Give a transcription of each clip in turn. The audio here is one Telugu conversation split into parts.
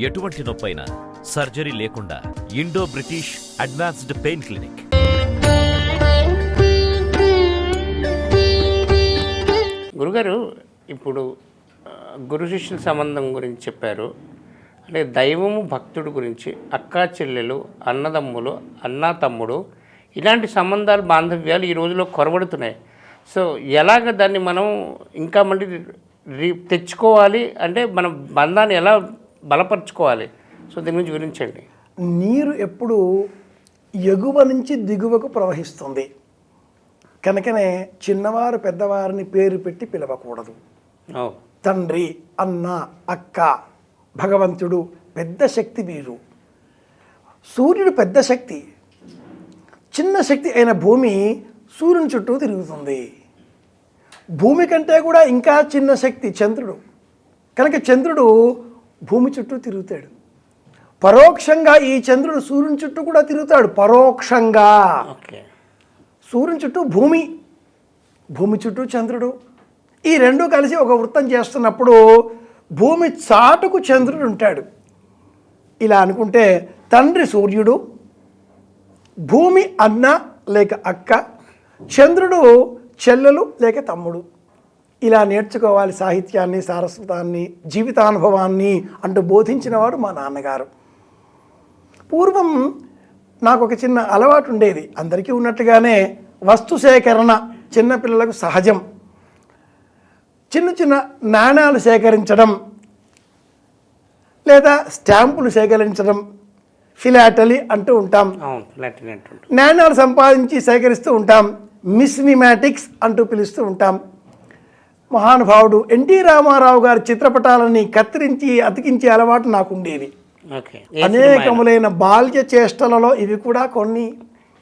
ఎటువంటి నొప్పైనా సర్జరీ లేకుండా Indo British advanced pain clinic. గురుగారు, ఇప్పుడు గురు శిష్యుల సంబంధం గురించి చెప్పారు. అంటే దైవము భక్తుడు గురించి, అక్కా చెల్లెలు, అన్నదమ్ములు, అన్నా తమ్ముడు, ఇలాంటి సంబంధాలు, బాంధవ్యాలు ఈ రోజులో కొరబడుతున్నాయి. సో ఎలాగ దాన్ని మనం ఇంకా మళ్ళీ తెచ్చుకోవాలి అంటే మన బంధాన్ని ఎలా బలపరుచుకోవాలి? సో దీని గురించి వివరించండి. నీరు ఎప్పుడు ఎగువ నుంచి దిగువకు ప్రవహిస్తుంది కనుకనే చిన్నవారు పెద్దవారిని పేరు పెట్టి పిలవకూడదు. తండ్రి, అన్న, అక్క, భగవంతుడు పెద్ద శక్తి వీరు. సూర్యుడు పెద్ద శక్తి. చిన్న శక్తి అయిన భూమి సూర్యుని చుట్టూ తిరుగుతుంది. భూమి కంటే కూడా ఇంకా చిన్న శక్తి చంద్రుడు. కనుక చంద్రుడు భూమి చుట్టూ తిరుగుతాడు. పరోక్షంగా ఈ చంద్రుడు సూర్యుని చుట్టూ కూడా తిరుగుతాడు. పరోక్షంగా సూర్యుని చుట్టూ భూమి, భూమి చుట్టూ చంద్రుడు, ఈ రెండు కలిసి ఒక వృత్తం చేస్తున్నప్పుడు భూమి చాటుకు చంద్రుడు ఉంటాడు. ఇలా అనుకుంటే తండ్రి సూర్యుడు, భూమి అన్న లేక అక్క, చంద్రుడు చెల్లెలు లేక తమ్ముడు. ఇలా నేర్చుకోవాలి సాహిత్యాన్ని, సారస్వతాన్ని, జీవితానుభవాన్ని అంటూ బోధించినవాడు మా నాన్నగారు. పూర్వం నాకు ఒక చిన్న అలవాటు ఉండేది, అందరికీ ఉన్నట్టుగానే వస్తు సేకరణ చిన్నపిల్లలకు సహజం. చిన్న చిన్న నాణాలు సేకరించడం లేదా స్టాంపులు సేకరించడం, ఫిలాటలీ అంటూ ఉంటాం. నాణాలు సంపాదించి సేకరిస్తూ ఉంటాం. మిస్నిమాటిక్స్ అంటూ పిలుస్తూ ఉంటాం. మహానుభావుడు ఎన్టీ రామారావు గారి చిత్రపటాలని కత్తిరించి అతికించే అలవాటు నాకు ఉండేది. అనేకములైన బాల్య చేష్టలలో ఇవి కూడా కొన్ని.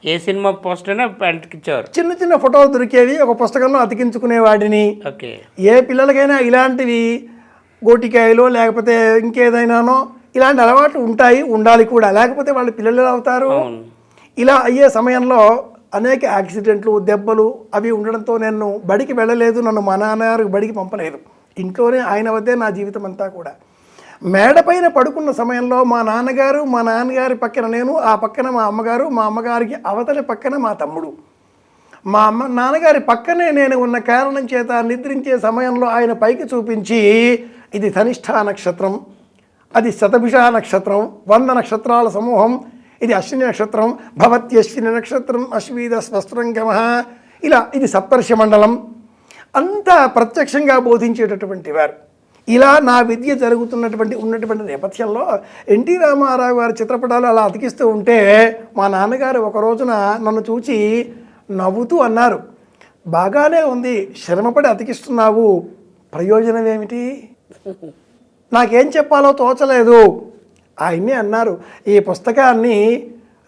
ఏ సినిమా పోస్టర్ అతికించారు, చిన్న చిన్న ఫోటోలు దొరికేవి, ఒక పుస్తకంలో అతికించుకునేవాడిని. ఏ పిల్లలకైనా ఇలాంటివి గోటికాయలో లేకపోతే ఇంకేదైనానో ఇలాంటి అలవాట్లు ఉంటాయి, ఉండాలి కూడా, లేకపోతే వాళ్ళు పిల్లలు అవుతారు. ఇలా అయ్యే సమయంలో అనేక యాక్సిడెంట్లు, దెబ్బలు అవి ఉండడంతో నేను బడికి వెళ్ళలేదు. నన్ను మా నాన్నగారు బడికి పంపలేదు. ఇంట్లోనే ఆయన వద్దే నా జీవితం అంతా కూడా. మేడపైన పడుకున్న సమయంలో మా నాన్నగారి పక్కన నేను, ఆ పక్కన మా అమ్మగారు, మా అమ్మగారికి అవతలి పక్కన మా తమ్ముడు. మా నాన్నగారి పక్కనే నేను ఉన్న కారణం చేత నిద్రించే సమయంలో ఆయన పైకి చూపించి, ఇది ధనిష్ఠా నక్షత్రం, అది శతభిష నక్షత్రం, 100 నక్షత్రాల సమూహం, ఇది అశ్విని నక్షత్రం, భవత్యశ్విని నక్షత్రం, అశ్వీద స్వస్త్రంగమః, ఇలా ఇది సప్తర్షి మండలం అంతా ప్రత్యక్షంగా బోధించేటటువంటి వారు. ఇలా నా విద్య ఉన్నటువంటి నేపథ్యంలో ఎన్టీ రామారావు గారి చిత్రపటాలు అలా అతికిస్తూ ఉంటే మా నాన్నగారు ఒక రోజున నన్ను చూచి నవ్వుతూ అన్నారు, బాగానే ఉంది, శ్రమపడి అతికిస్తున్నావు, ప్రయోజనం ఏమిటి? నాకేం చెప్పాలో తోచలేదు. ఆయన్నే అన్నారు, ఈ పుస్తకాన్ని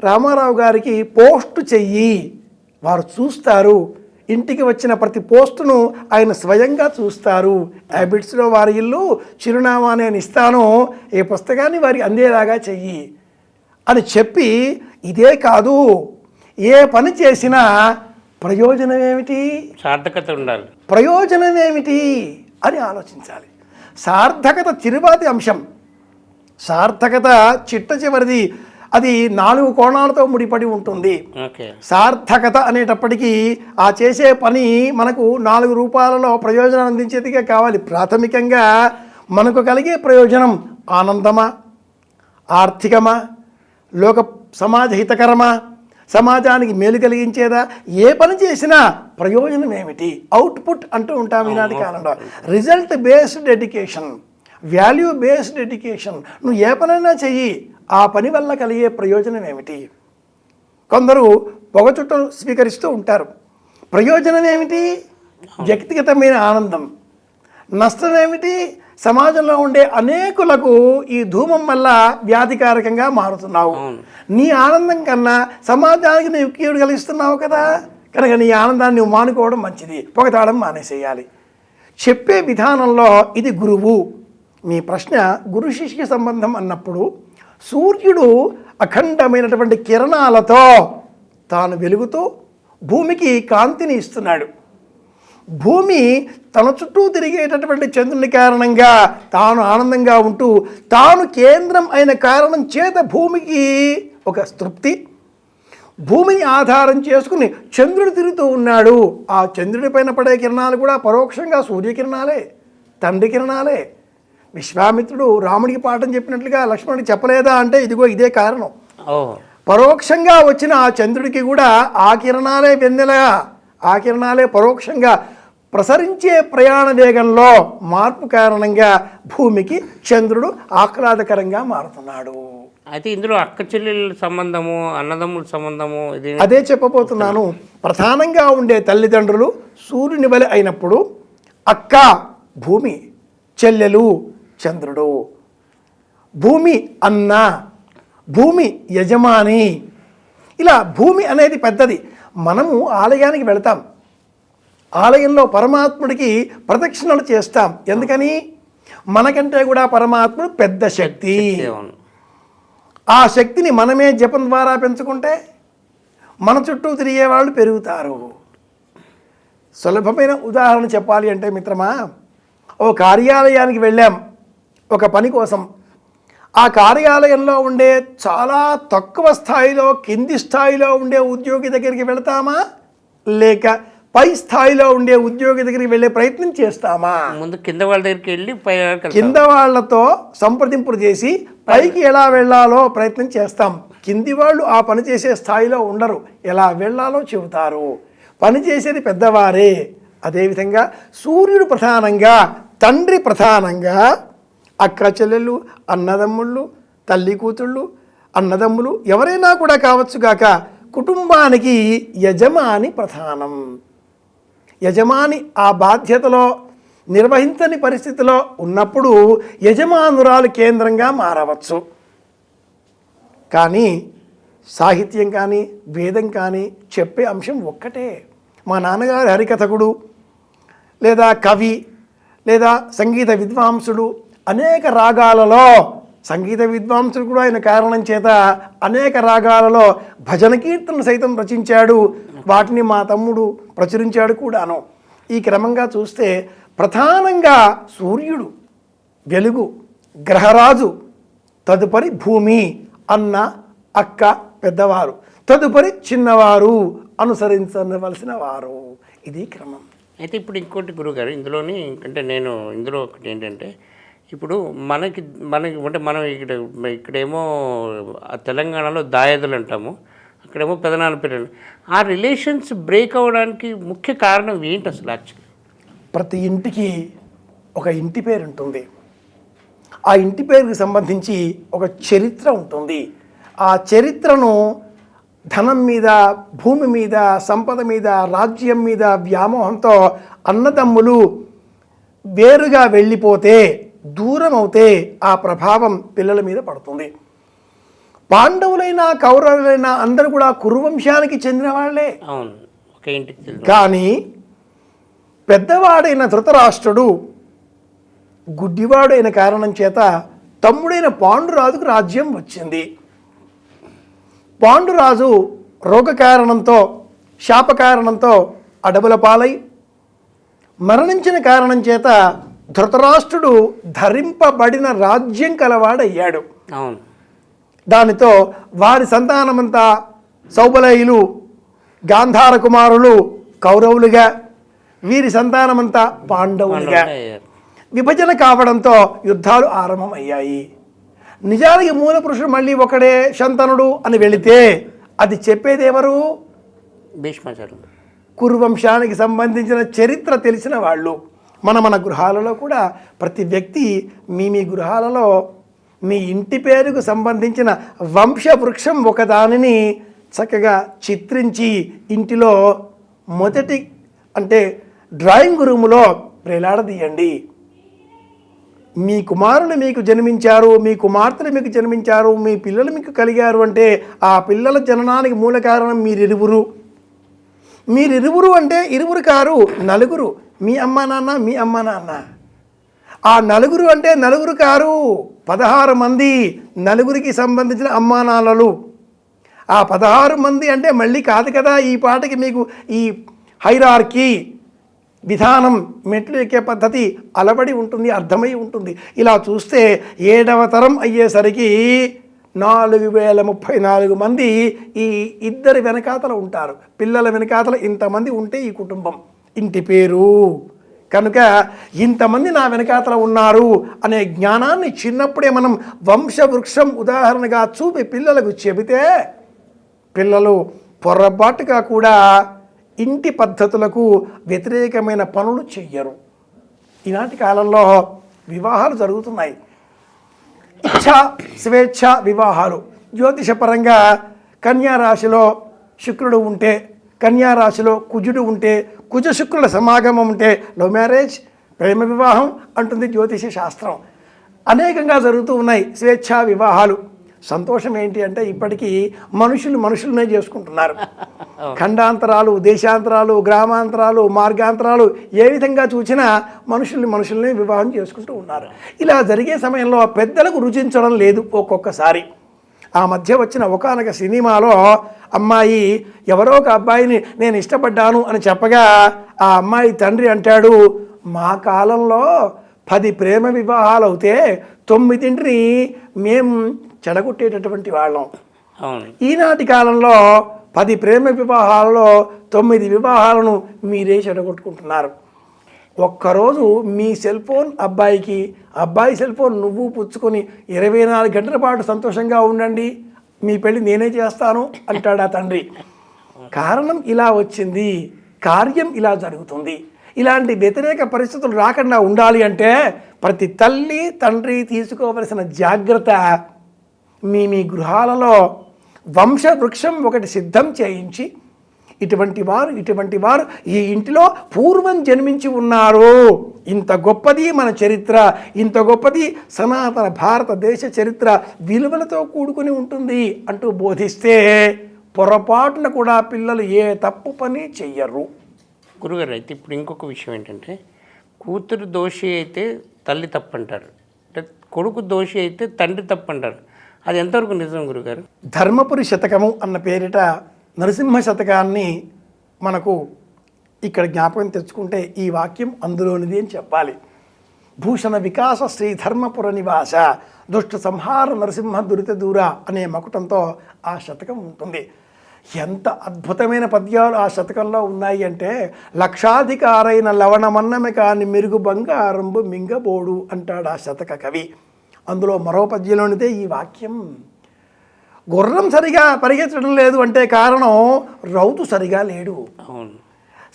రామారావు గారికి పోస్టు చెయ్యి, వారు చూస్తారు, ఇంటికి వచ్చిన ప్రతి పోస్టును ఆయన స్వయంగా చూస్తారు, హ్యాబిట్స్లో వారి ఇల్లు, చిరునామా నేను ఇస్తాను, ఈ పుస్తకాన్ని వారికి అందేలాగా చెయ్యి అని చెప్పి, ఇదే కాదు ఏ పని చేసినా ప్రయోజనం ఏమిటి, సార్థకత ఉండాలి, ప్రయోజనం ఏమిటి అని ఆలోచించాలి. సార్థకత తిరువాతి అంశం. సార్థకత చిట్ట చివరిది, అది 4 కోణాలతో ముడిపడి ఉంటుంది. సార్థకత అనేటప్పటికీ ఆ చేసే పని మనకు 4 రూపాలలో ప్రయోజనం అందించేదిగా కావాలి. ప్రాథమికంగా మనకు కలిగే ప్రయోజనం ఆనందమా, ఆర్థికమా, లోక సమాజ హితకరమా, సమాజానికి మేలు కలిగించేదా? ఏ పని చేసినా ప్రయోజనం ఏమిటి, అవుట్పుట్ అంటూ ఉంటాం ఈనాటి కాలంలో. Result based education, value based education. నువ్వు ఏ పనైనా చెయ్యి, ఆ పని వల్ల కలిగే ప్రయోజనం ఏమిటి? కొందరు పొగచుట్టలు స్వీకరిస్తూ ఉంటారు. ప్రయోజనం ఏమిటి? వ్యక్తిగతమైన ఆనందం. నష్టం ఏమిటి? సమాజంలో ఉండే అనేకులకు ఈ ధూమం వల్ల వ్యాధికారకంగా మారుతున్నావు. నీ ఆనందం కన్నా సమాజానికి నువ్వు కీడు కలిగిస్తున్నావు కదా, కనుక నీ ఆనందాన్ని నువ్వు మానుకోవడం మంచిది, పొగతాడం మానేసేయాలి. చెప్పే విధానంలో ఇది గురువు. మీ ప్రశ్న గురు శిష్య సంబంధం అన్నప్పుడు సూర్యుడు అఖండమైనటువంటి కిరణాలతో తాను వెలుగుతూ భూమికి కాంతిని ఇస్తున్నాడు. భూమి తన చుట్టూ తిరిగేటటువంటి చంద్రుని కారణంగా తాను ఆనందంగా ఉంటూ తాను కేంద్రం అయిన కారణం చేత భూమికి ఒక తృప్తి, భూమిని ఆధారం చేసుకుని చంద్రుడు తిరుగుతూ ఉన్నాడు. ఆ చంద్రుడి పైన పడే కిరణాలు కూడా పరోక్షంగా సూర్యకిరణాలే, తండ్రి కిరణాలే. విశ్వామిత్రుడు రాముడికి పాఠం చెప్పినట్లుగా లక్ష్మణుడికి చెప్పలేదా అంటే ఇదిగో ఇదే కారణం. పరోక్షంగా వచ్చిన ఆ చంద్రుడికి కూడా ఆ కిరణాలే వెన్నెలగా, ఆ కిరణాలే పరోక్షంగా ప్రసరించే ప్రయాణ వేగంలో మార్పు కారణంగా భూమికి చంద్రుడు ఆహ్లాదకరంగా మారుతున్నాడు. అయితే ఇందులో అక్క చెల్లెళ్ళ సంబంధము, అన్నదమ్ముల సంబంధము ఇది అదే చెప్పబోతున్నాను. ప్రధానంగా ఉండే తల్లిదండ్రులు సూర్యుని వలె అయినప్పుడు అక్క భూమి, చెల్లెలు చంద్రుడు. భూమి అన్న, భూమి యజమాని. ఇలా భూమి అనేది పెద్దది. మనము ఆలయానికి వెళతాం, ఆలయంలో పరమాత్ముడికి ప్రదక్షిణలు చేస్తాం. ఎందుకని? మనకంటే కూడా పరమాత్ముడు పెద్ద శక్తి. ఆ శక్తిని మనమే జపం ద్వారా పెంచుకుంటే మన చుట్టూ తిరిగే వాళ్ళు పెరుగుతారు. సులభమైన ఉదాహరణ చెప్పాలి అంటే మిత్రమా, ఓ కార్యాలయానికి వెళ్ళాం ఒక పని కోసం. ఆ కార్యాలయంలో ఉండే చాలా తక్కువ స్థాయిలో, కింది స్థాయిలో ఉండే ఉద్యోగి దగ్గరికి వెళతామా, లేక పై స్థాయిలో ఉండే ఉద్యోగి దగ్గరికి వెళ్ళే ప్రయత్నం చేస్తామా? ముందు కింద వాళ్ళ దగ్గరికి వెళ్ళి కింద వాళ్ళతో సంప్రదింపులు చేసి పైకి ఎలా వెళ్ళాలో ప్రయత్నం చేస్తాం. కింది వాళ్ళు ఆ పని చేసే స్థాయిలో ఉండరు, ఎలా వెళ్ళాలో చెబుతారు. పని చేసేది పెద్దవారే. అదేవిధంగా సూర్యుడు ప్రధానంగా, తండ్రి ప్రధానంగా, అక్క చెల్లెళ్ళు, అన్నదమ్ముళ్ళు, తల్లి కూతుళ్ళు, అన్నదమ్ములు ఎవరైనా కూడా కావచ్చు గాక, కుటుంబానికి యజమాని ప్రధానం. యజమాని ఆ బాధ్యతలో నిర్వహించని పరిస్థితిలో ఉన్నప్పుడు యజమానురాలు కేంద్రంగా మారవచ్చు. కానీ సాహిత్యం కానీ వేదం కానీ చెప్పే అంశం ఒక్కటే. మా నాన్నగారు హరికథకుడు, లేదా కవి, లేదా సంగీత విద్వాంసుడు. అనేక రాగాలలో సంగీత విద్వాంసుడు కూడా ఆయన కారణం చేత అనేక రాగాలలో భజన కీర్తనలు సైతం రచించాడు. వాటిని మా తమ్ముడు ప్రచురించాడు కూడాను. ఈ క్రమంగా చూస్తే ప్రధానంగా సూర్యుడు వెలుగు, గ్రహరాజు, తదుపరి భూమి, అన్న, అక్క పెద్దవారు, తదుపరి చిన్నవారు, అనుసరించవలసిన వారు. ఇది క్రమం. అయితే ఇప్పుడు ఇంకోటి గురుగారు ఇందులోని, అంటే నేను ఇందులో ఒకటి ఏంటంటే, ఇప్పుడు మనకి అంటే మనం ఇక్కడేమో తెలంగాణలో దాయాదులు అంటాము, అక్కడేమో పెదనాన్న పిల్లలు. ఆ రిలేషన్స్ బ్రేక్ అవ్వడానికి ముఖ్య కారణం ఏంటి అసలు? యాక్చువల్లీ ప్రతి ఇంటికి ఒక ఇంటి పేరు ఉంటుంది. ఆ ఇంటి పేరుకి సంబంధించి ఒక చరిత్ర ఉంటుంది. ఆ చరిత్రను ధనం మీద, భూమి మీద, సంపద మీద, రాజ్యం మీద వ్యామోహంతో అన్నదమ్ములు వేరుగా వెళ్ళిపోతే, దూరం అవుతే ఆ ప్రభావం పిల్లల మీద పడుతుంది. పాండవులైనా కౌరవులైనా అందరూ కూడా కురువంశానికి చెందిన వాళ్ళే. అవును, ఒక ఇంటికి. కానీ పెద్దవాడైన ధృతరాష్ట్రుడు గుడ్డివాడైన కారణం చేత తమ్ముడైన పాండురాజుకు రాజ్యం వచ్చింది. పాండురాజు రోగ కారణంతో, శాప కారణంతో అడవుల పాలై మరణించిన కారణం చేత ధృతరాష్ట్రుడు ధరింపబడిన రాజ్యం కలవాడయ్యాడు. అవును. దానితో వారి సంతానమంతా సౌబలయులు, గాంధార కుమారులు కౌరవులుగా, వీరి సంతానమంతా పాండవులుగా విభజన కావడంతో యుద్ధాలు ఆరంభమయ్యాయి. నిజానికి మూల పురుషుడు మళ్ళీ ఒకడే, శంతనుడు అని వెళితే అది చెప్పేదెవరు? భీష్మాచార్యులు. కురువంశానికి సంబంధించిన చరిత్ర తెలిసిన వాళ్ళు. మన గృహాలలో కూడా ప్రతి వ్యక్తి మీ గృహాలలో మీ ఇంటి పేరుకు సంబంధించిన వంశవృక్షం ఒకదానిని చక్కగా చిత్రించి ఇంటిలో మొదటి అంటే డ్రాయింగ్ రూములో వేలాడదీయండి. మీ కుమారులు మీకు జన్మించారు, మీ కుమార్తెలు మీకు జన్మించారు, మీ పిల్లలు మీకు కలిగారు అంటే ఆ పిల్లల జననానికి మూల కారణం మీరిరువురు. మీరిరువురు అంటే ఇరువురు కారు, నలుగురు. మీ అమ్మ నాన్న, మీ అమ్మ నాన్న. ఆ నలుగురు అంటే నలుగురు కారు, 16 మంది నలుగురికి సంబంధించిన అమ్మానాన్నలు. ఆ 16 మంది అంటే మళ్ళీ కాదు కదా. ఈ పాటకి మీకు ఈ హైరార్కీ, విధానం, మెట్లు ఎక్కే పద్ధతి అలవడి ఉంటుంది, అర్థమై ఉంటుంది. ఇలా చూస్తే 7వ తరం అయ్యేసరికి 4034 మంది ఈ ఇద్దరి వెనకాతల ఉంటారు. పిల్లల వెనకాతల ఇంతమంది ఉంటే ఈ కుటుంబం, ఇంటి పేరు. కనుక ఇంతమంది నా వెనకాతల ఉన్నారు అనే జ్ఞానాన్ని చిన్నప్పుడే మనం వంశవృక్షం ఉదాహరణగా చూపి పిల్లలకు చెబితే పిల్లలు పొరపాటుగా కూడా ఇంటి పద్ధతులకు వ్యతిరేకమైన పనులు చెయ్యరు. ఈనాటి కాలంలో వివాహాలు జరుగుతున్నాయి, ఇచ్ఛా స్వేచ్ఛ వివాహాలు. జ్యోతిషపరంగా కన్యారాశిలో శుక్రుడు ఉంటే, కన్యారాశిలో కుజుడు ఉంటే, కుజ శుక్రుల సమాగమం ఉంటే లవ్ మ్యారేజ్, ప్రేమ వివాహం అంటుంది జ్యోతిష శాస్త్రం. అనేకంగా జరుగుతూ ఉన్నాయి స్వేచ్ఛా వివాహాలు. సంతోషం ఏంటి అంటే ఇప్పటికీ మనుషులనే చేసుకుంటున్నారు. ఖండాంతరాలు, దేశాంతరాలు, గ్రామాంతరాలు, మార్గాంతరాలు ఏ విధంగా చూసినా మనుషుల్ని వివాహం చేసుకుంటూ ఉన్నారు. ఇలా జరిగే సమయంలో పెద్దలకు రుచించడం లేదు ఒక్కొక్కసారి. ఆ మధ్య వచ్చిన ఒకానొక సినిమాలో అమ్మాయి ఎవరో ఒక అబ్బాయిని నేను ఇష్టపడ్డాను అని చెప్పగా ఆ అమ్మాయి తండ్రి అంటాడు, మా కాలంలో 10 ప్రేమ వివాహాలు అవుతే 9ని మేము చెడగొట్టేటటువంటి వాళ్ళం. ఈనాటి కాలంలో 10 ప్రేమ వివాహాలలో 9 వివాహాలను మీరే చెడగొట్టుకుంటున్నారు. ఒక్కరోజు మీ సెల్ ఫోన్ అబ్బాయికి, అబ్బాయి సెల్ ఫోన్ నువ్వు పుచ్చుకొని 24 గంటల పాటు సంతోషంగా ఉండండి, మీ పెళ్ళి నేనే చేస్తాను అంటాడు ఆ తండ్రి. కారణం ఇలా వచ్చింది, కార్యం ఇలా జరుగుతుంది. ఇలాంటి వ్యతిరేక పరిస్థితులు రాకుండా ఉండాలి అంటే ప్రతి తల్లి తండ్రి తీసుకోవలసిన జాగ్రత్త, మీ గృహాలలో వంశవృక్షం ఒకటి సిద్ధం చేయించి ఇటువంటి వారు ఈ ఇంటిలో పూర్వం జన్మించి ఉన్నారు, ఇంత గొప్పది మన చరిత్ర, ఇంత గొప్పది సనాతన భారతదేశ చరిత్ర, విలువలతో కూడుకుని ఉంటుంది అంటూ బోధిస్తే పొరపాటున కూడా పిల్లలు ఏ తప్పు పని చెయ్యరు. గురుగారు, అయితే ఇప్పుడు ఇంకొక విషయం ఏంటంటే, కూతురు దోషి అయితే తల్లి తప్పంటారు, అంటే కొడుకు దోషి అయితే తండ్రి తప్పంటారు. అది ఎంతవరకు నిజం గురుగారు? ధర్మపురి శతకము అన్న పేరిట నరసింహ శతకాన్ని మనకు ఇక్కడ జ్ఞాపకం తెచ్చుకుంటే ఈ వాక్యం అందులోనిది అని చెప్పాలి. భూషణ వికాస శ్రీ ధర్మపుర నివాస దుష్ట సంహార నరసింహ దురిత దూర అనే మకుటంతో ఆ శతకం ఉంటుంది. ఎంత అద్భుతమైన పద్యాలు ఆ శతకంలో ఉన్నాయి అంటే, లక్షాధికారైన లవణమన్నమే కాని మెరుగు బంగారంబు మింగబోడు అంటాడు ఆ శతక కవి. అందులో మరో పద్యంలోనిదే ఈ వాక్యం. గుర్రం సరిగా పరిగెత్తడం లేదు అంటే కారణం రౌతు సరిగా లేడు.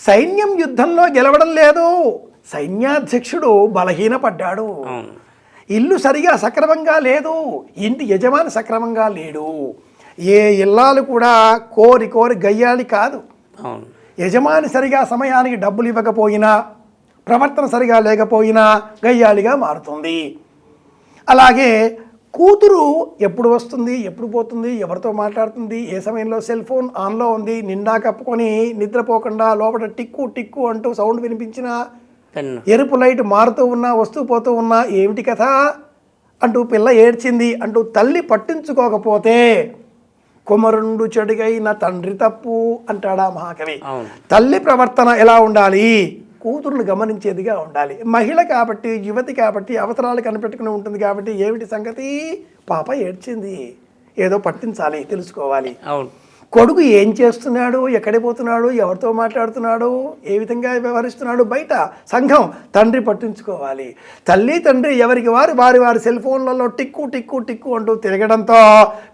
సైన్యం యుద్ధంలో గెలవడం లేదు, సైన్యాధ్యక్షుడు బలహీనపడ్డాడు. ఇల్లు సరిగా సక్రమంగా లేదు, ఇంటి యజమాని సక్రమంగా లేడు. ఏ ఇల్లాలు కూడా కోరి గయ్యాలి కాదు. యజమాని సరిగా సమయానికి డబ్బులు ఇవ్వకపోయినా, ప్రవర్తన సరిగా లేకపోయినా గయ్యాలిగా మారుతుంది. అలాగే కూతురు ఎప్పుడు వస్తుంది, ఎప్పుడు పోతుంది, ఎవరితో మాట్లాడుతుంది, ఏ సమయంలో సెల్ ఫోన్ ఆన్లో ఉంది, నిండా కప్పుకొని నిద్రపోకుండా లోపల టిక్కు టిక్కు అంటూ సౌండ్ వినిపించినా, ఎరుపు లైట్ మారుతూ ఉన్నా, వస్తూ పోతూ ఉన్నా, ఏమిటి కథ అంటూ పిల్ల ఏడ్చింది అంటూ తల్లి పట్టించుకోకపోతే కుమరుండు చెడుగైన తండ్రి తప్పు అంటాడా మహాకవి. తల్లి ప్రవర్తన ఎలా ఉండాలి, కూతురును గమనించేదిగా ఉండాలి. మహిళ కాబట్టి, యువతి కాబట్టి, అవసరాలు కనిపెట్టుకుని ఉంటుంది కాబట్టి ఏమిటి సంగతి, పాప ఏడ్చింది, ఏదో పట్టించాలి, తెలుసుకోవాలి. కొడుకు ఏం చేస్తున్నాడు, ఎక్కడికి పోతున్నాడు, ఎవరితో మాట్లాడుతున్నాడు, ఏ విధంగా వ్యవహరిస్తున్నాడు, బయట సంఘం తండ్రి పట్టించుకోవాలి. తల్లి తండ్రి ఎవరికి వారి సెల్ ఫోన్లలో టిక్కు టిక్కు టిక్కు అంటూ తిరగడంతో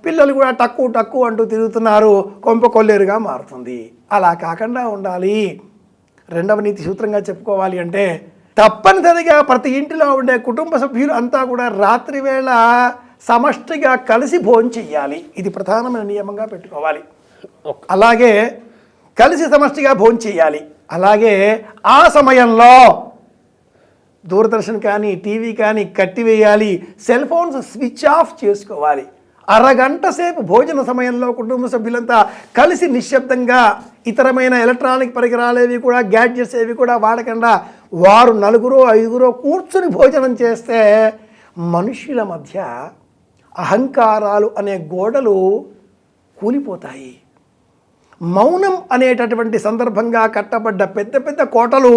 పిల్లలు కూడా టక్కు టక్కు అంటూ తిరుగుతున్నారు, కొంప కొల్లేరుగా మారుతుంది. అలా కాకుండా ఉండాలి. రెండవ నీతి సూత్రంగా చెప్పుకోవాలి అంటే, తప్పనిసరిగా ప్రతి ఇంటిలో ఉండే కుటుంబ సభ్యులు అంతా కూడా రాత్రి వేళ సమష్టిగా కలిసి భోజనం చెయ్యాలి. ఇది ప్రధానమైన నియమంగా పెట్టుకోవాలి. అలాగే కలిసి సమష్టిగా భోజనం చేయాలి. అలాగే ఆ సమయంలో దూరదర్శన్ కానీ టీవీ కానీ కట్టివేయాలి, సెల్ ఫోన్స్ స్విచ్ ఆఫ్ చేసుకోవాలి. అరగంట సేపు భోజన సమయంలో కుటుంబ సభ్యులంతా కలిసి నిశ్శబ్దంగా ఇతరమైన ఎలక్ట్రానిక్ పరికరాలేవి కూడా, గ్యాడ్జెట్స్ ఏవి కూడా వాడకుండా వారు 4-5 కూర్చుని భోజనం చేస్తే మనుషుల మధ్య అహంకారాలు అనే గోడలు కూలిపోతాయి. మౌనం అనేటటువంటి సందర్భంగా కట్టబడ్డ పెద్ద పెద్ద కోటలు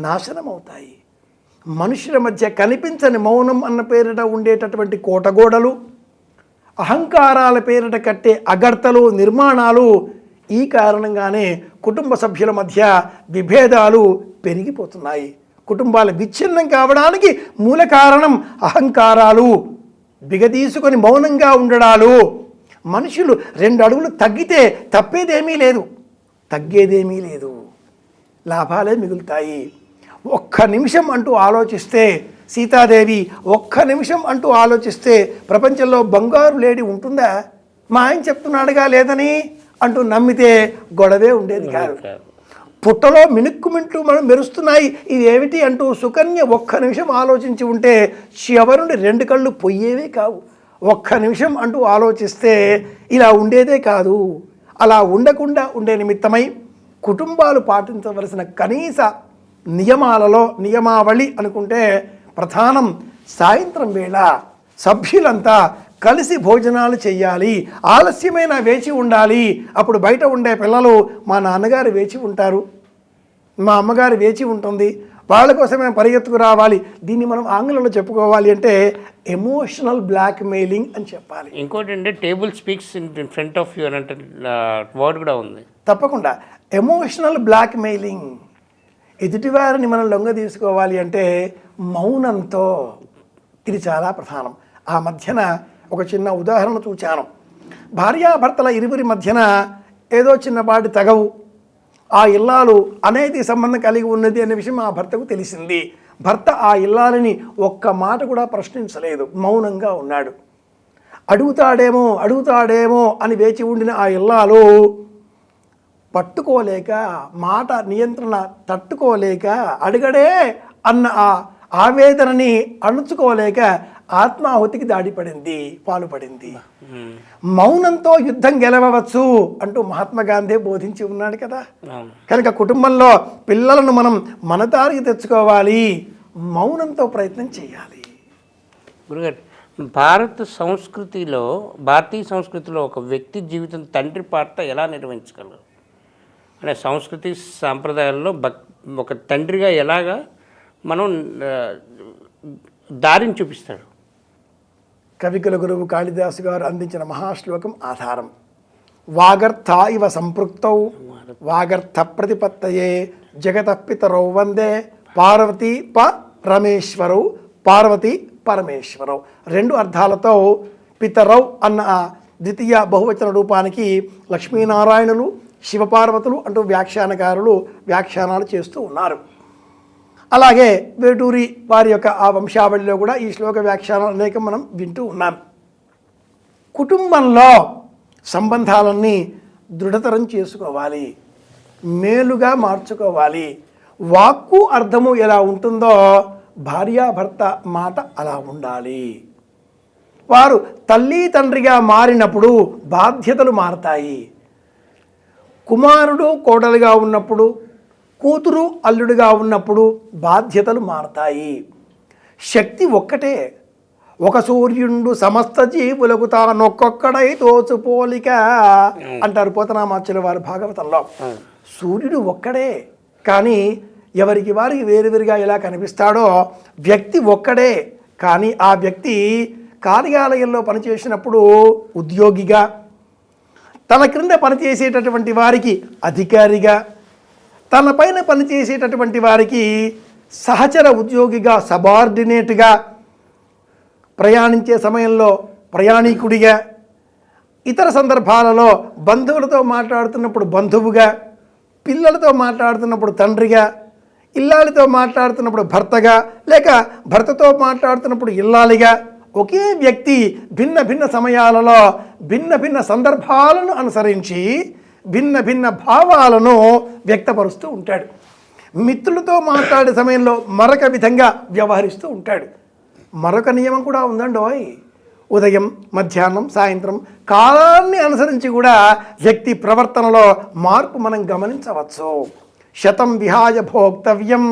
నాశనం అవుతాయి. మనుషుల మధ్య కనిపించని మౌనం అన్న పేరిట ఉండేటటువంటి కోటగోడలు, అహంకారాల పేరిట కట్టే అగర్తలు, నిర్మాణాలు, ఈ కారణంగానే కుటుంబ సభ్యుల మధ్య విభేదాలు పెరిగిపోతున్నాయి. కుటుంబాలు విచ్ఛిన్నం కావడానికి మూల కారణం అహంకారాలు, బిగదీసుకొని మౌనంగా ఉండడాలు. మనుషులు 2 అడుగులు తగ్గితే తగ్గేదేమీ లేదు, లాభాలే మిగులుతాయి. ఒక్క నిమిషం అంటూ ఆలోచిస్తే, సీతాదేవి ఒక్క నిమిషం అంటూ ఆలోచిస్తే ప్రపంచంలో బంగారు లేడి ఉంటుందా? మా ఆయన చెప్తున్నాడుగా లేదని అంటూ నమ్మితే గొడవే ఉండేది కాదు. పుట్టలో మినుక్కుమింటూ మనం మెరుస్తున్నాయి, ఇది ఏమిటి అంటూ సుకన్య ఒక్క నిమిషం ఆలోచించి ఉంటే చివరుండి 2 కళ్ళు పొయ్యేవే కావు. ఒక్క నిమిషం అంటూ ఆలోచిస్తే ఇలా ఉండేదే కాదు. అలా ఉండకుండా ఉండే నిమిత్తమై కుటుంబాలు పాటించవలసిన కనీస నియమావళి అనుకుంటే ప్రధానం సాయంత్రం వేళ సభ్యులంతా కలిసి భోజనాలు చేయాలి. ఆలస్యమైన వేచి ఉండాలి. అప్పుడు బయట ఉండే పిల్లలు మా నాన్నగారు వేచి ఉంటారు, మా అమ్మగారు వేచి ఉంటుంది, వాళ్ళ కోసమే పరిగెత్తుకు రావాలి. దీన్ని మనం ఆంగ్లంలో చెప్పుకోవాలి అంటే ఎమోషనల్ బ్లాక్మెయిలింగ్ అని చెప్పాలి. ఇంకోటి అంటే table speaks in front of you అని అంటే వర్డ్ కూడా ఉంది. తప్పకుండా ఎమోషనల్ బ్లాక్మెయిలింగ్. ఎదుటివారిని మనం లొంగ తీసుకోవాలి అంటే మౌనంతో, ఇది చాలా ప్రధానం. ఆ మధ్యన ఒక చిన్న ఉదాహరణ చూచాను. భార్యాభర్తల ఇరువురి మధ్యన ఏదో చిన్నపాటి తగవు, ఆ ఇల్లాలు అనైతిక సంబంధం కలిగి ఉన్నది అనే విషయం ఆ భర్తకు తెలిసింది. భర్త ఆ ఇల్లాలని ఒక్క మాట కూడా ప్రశ్నించలేదు, మౌనంగా ఉన్నాడు. అడుగుతాడేమో అని వేచి ఉండిన ఆ ఇల్లాలు పట్టుకోలేక, మాట నియంత్రణ తట్టుకోలేక, అడగడే అన్న ఆ ఆవేదనని అణుచుకోలేక ఆత్మాహుతికి పాల్పడింది. మౌనంతో యుద్ధం గెలవవచ్చు అంటూ మహాత్మా గాంధీ బోధించి ఉన్నాడు కదా. కనుక కుటుంబంలో పిల్లలను మనం మన దారికి తెచ్చుకోవాలి, మౌనంతో ప్రయత్నం చేయాలి. గురుగారు, భారతీయ సంస్కృతిలో ఒక వ్యక్తి జీవితం తండ్రి పాత్ర ఎలా నిర్వహించగలరు అంటే సంస్కృతి సాంప్రదాయాల్లో ఒక తండ్రిగా ఎలాగా మనం దారిని చూపిస్తాడు? కవికుల గురువు కాళిదాసు గారు అందించిన మహాశ్లోకం ఆధారం. వాగర్థ ఇవ సంపృక్తౌ వాగర్థ ప్రతిపత్తయే జగతః పితరౌ వందే పార్వతీ పరమేశ్వరౌ పార్వతీ పరమేశ్వరౌ. 2 అర్థాలతో పితరౌ అన్న ద్వితీయ బహువచన రూపానికి లక్ష్మీనారాయణులు, శివపార్వతులు అంటూ వ్యాఖ్యానకారులు వ్యాఖ్యానాలు చేస్తూ ఉన్నారు. అలాగే వేటూరి వారి యొక్క ఆ వంశావళిలో కూడా ఈ శ్లోక వ్యాఖ్యానాలు అనేకం మనం వింటూ ఉన్నాం. కుటుంబంలో సంబంధాలన్నీ దృఢతరం చేసుకోవాలి, మేలుగా మార్చుకోవాలి. వాక్కు అర్థము ఎలా ఉంటుందో భార్యాభర్త మాట అలా ఉండాలి. వారు తల్లి తండ్రిగా మారినప్పుడు బాధ్యతలు మారతాయి. కుమారుడు కోడలుగా ఉన్నప్పుడు, కూతురు అల్లుడిగా ఉన్నప్పుడు బాధ్యతలు మారతాయి. శక్తి ఒక్కటే. ఒక సూర్యుండు సమస్త జీవులకు తానొక్కొక్కడై తోచుపోలిక అంటారు పోతనామాచ్యుల వారి భాగవతంలో. సూర్యుడు ఒక్కడే, కానీ ఎవరికి వారికి వేరువేరుగా ఎలా కనిపిస్తాడో వ్యక్తి ఒక్కడే, కానీ ఆ వ్యక్తి కార్యాలయంలో పనిచేసినప్పుడు ఉద్యోగిగా, తన క్రింద పనిచేసేటటువంటి వారికి అధికారిగా, తన పైన పనిచేసేటటువంటి వారికి సహచర ఉద్యోగిగా, సబార్డినేట్గా, ప్రయాణించే సమయంలో ప్రయాణికుడిగా, ఇతర సందర్భాలలో బంధువులతో మాట్లాడుతున్నప్పుడు బంధువుగా, పిల్లలతో మాట్లాడుతున్నప్పుడు తండ్రిగా, ఇల్లాలితో మాట్లాడుతున్నప్పుడు భర్తగా, లేక భర్తతో మాట్లాడుతున్నప్పుడు ఇల్లాలిగా, ఒకే వ్యక్తి భిన్న భిన్న సమయాలలో భిన్న భిన్న సందర్భాలను అనుసరించి భిన్న భిన్న భావాలను వ్యక్తపరుస్తూ ఉంటాడు. మిత్రులతో మాట్లాడే సమయంలో మరొక విధంగా వ్యవహరిస్తూ ఉంటాడు. మరొక నియమం కూడా ఉందండోయ్. ఉదయం, మధ్యాహ్నం, సాయంత్రం కాలాన్ని అనుసరించి కూడా వ్యక్తి ప్రవర్తనలో మార్పు మనం గమనించవచ్చు. శతం విహాయ భోక్తవ్యం,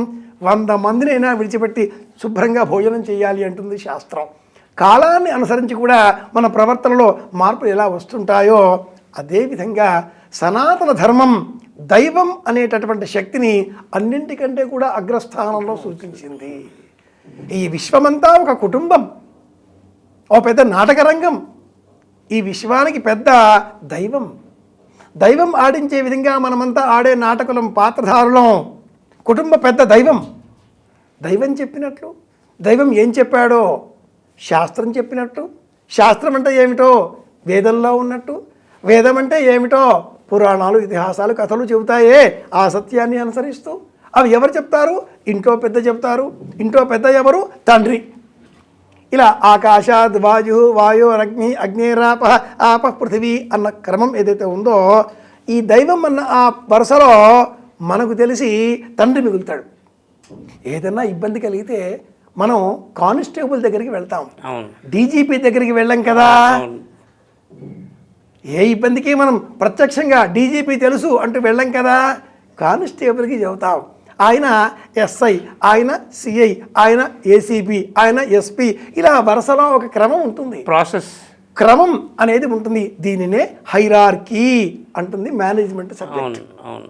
100 మందినైనా విడిచిపెట్టి శుభ్రంగా భోజనం చేయాలి అంటుంది శాస్త్రం. కాలాన్ని అనుసరించి కూడా మన ప్రవర్తనలో మార్పులు ఎలా వస్తుంటాయో అదేవిధంగా సనాతన ధర్మం దైవం అనేటటువంటి శక్తిని అన్నింటికంటే కూడా అగ్రస్థానంలో సూచించింది. ఈ విశ్వమంతా ఒక కుటుంబం, ఓ పెద్ద నాటక రంగం. ఈ విశ్వానికి పెద్ద దైవం. దైవం ఆడించే విధంగా మనమంతా ఆడే నాటకులం, పాత్రధారులం. కుటుంబ పెద్ద దైవం. దైవం చెప్పినట్లు, దైవం ఏం చెప్పాడో శాస్త్రం చెప్పినట్టు, శాస్త్రం అంటే ఏమిటో వేదంలో ఉన్నట్టు, వేదం అంటే ఏమిటో పురాణాలు, ఇతిహాసాలు, కథలు చెబుతాయే. ఆ సత్యాన్ని అనుసరిస్తూ అవి ఎవరు చెప్తారు? ఇంట్లో పెద్ద చెప్తారు. ఇంట్లో పెద్ద ఎవరు? తండ్రి. ఇలా ఆకాశాద్ వాయు, వాయోరగ్ని, అగ్నేరాప, ఆప పృథివీ అన్న క్రమం ఏదైతే ఉందో, ఈ దైవం అన్న ఆ వరుసలో మనకు తెలిసి తండ్రి మిగులుతాడు. ఏదన్నా ఇబ్బంది కలిగితే మనం కానిస్టేబుల్ దగ్గరికి వెళ్తాం, డీజీపీ దగ్గరికి వెళ్ళాం కదా. ఏ ఇబ్బందికి మనం ప్రత్యక్షంగా డీజీపీ తెలుసు అంటూ వెళ్ళాం కదా, కానిస్టేబుల్కి చెబుతాం. ఆయన ఎస్ఐ, ఆయన సిఐ, ఆయన ఏసీపీ, ఆయన ఎస్పీ, ఇలా వరుసలో ఒక క్రమం ఉంటుంది, ప్రాసెస్ క్రమం అనేది ఉంటుంది. దీనినే హైరార్కీ అంటుంది మేనేజ్మెంట్ సబ్జెక్ట్. అవును.